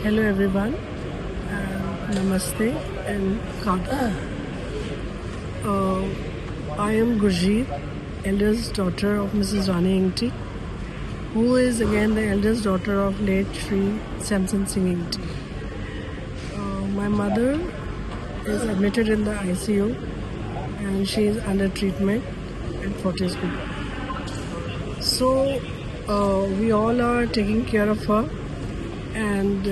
Hello everyone, Namaste and Kada. I am Gurjeet, eldest daughter of Mrs. Rani Ingti, who is again the eldest daughter of late Sri Samson Singh Ingti. My mother is admitted in the ICU and she is under treatment at Fortescue. So we all are taking care of her, and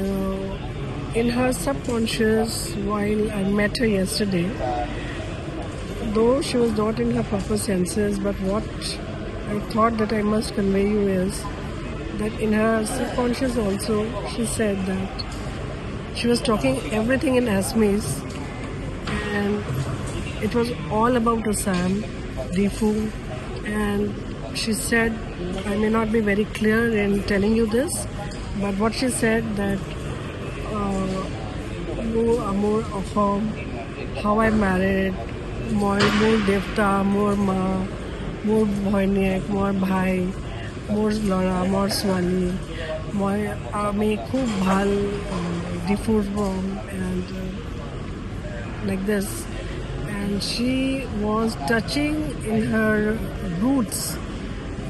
in her subconscious, while I met her yesterday, though she was not in her proper senses, but what I thought that I must convey you is that in her subconscious also she said that she was talking everything in Assamese, and it was all about Assam, Difu, and she said, I may not be very clear in telling you this, but what she said that more amor ahom, how I married, more devta, more ma, more bhoinek, more bhai, more lora, more swali, more ami khub bhal difur bomb, and like this. And she was touching in her roots.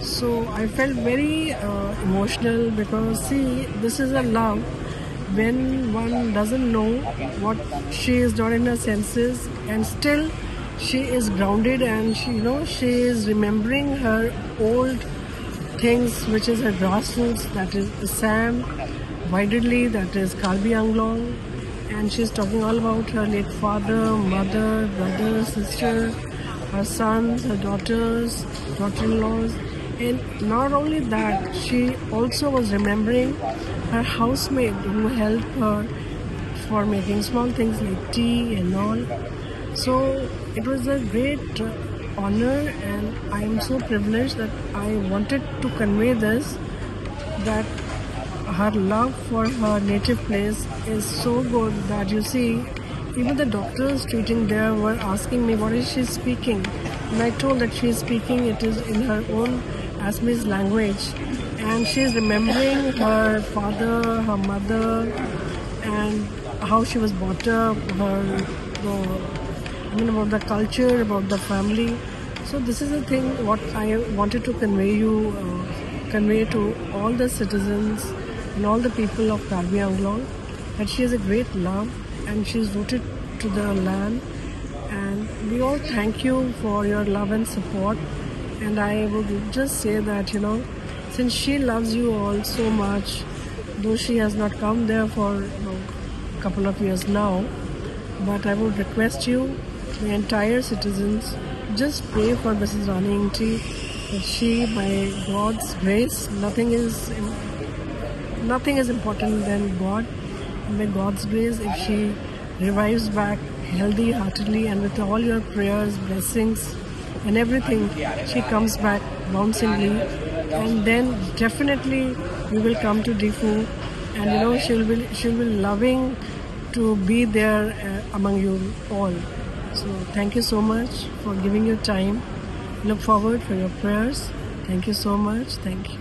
So I felt very emotional, because see, this is a love when one doesn't know what she is not in her senses, and still she is grounded, and she is remembering her old things, which is her grassroots, that is Assam, widely, that is Karbi Anglong, and she's talking all about her late father, mother, brother, sister, her sons, her daughters, daughter-in-laws. And not only that, she also was remembering her housemaid who helped her for making small things like tea and all. So it was a great honor, and I am so privileged that I wanted to convey this, that her love for her native place is so good that you see, even the doctors treating there were asking me, what is she speaking? And I told that she is speaking, it is in her own Assamese language, and she is remembering her father, her mother, and how she was brought up, about the culture, about the family. So this is the thing what I wanted to convey to all the citizens and all the people of Karbi Anglong, that she has a great love and she is rooted to the land, and we all thank you for your love and support. And I would just say that, since she loves you all so much, though she has not come there for a couple of years now, but I would request you, the entire citizens, just pray for Mrs. Rani Ingti, that she, by God's grace, nothing is important than God, and by God's grace, if she revives back healthy, heartedly, and with all your prayers, blessings, and everything, she comes back bouncingly, and then definitely we will come to Difu, and she'll be loving to be there among you all. So thank you so much for giving your time. Look forward for your prayers. Thank you so much. Thank you.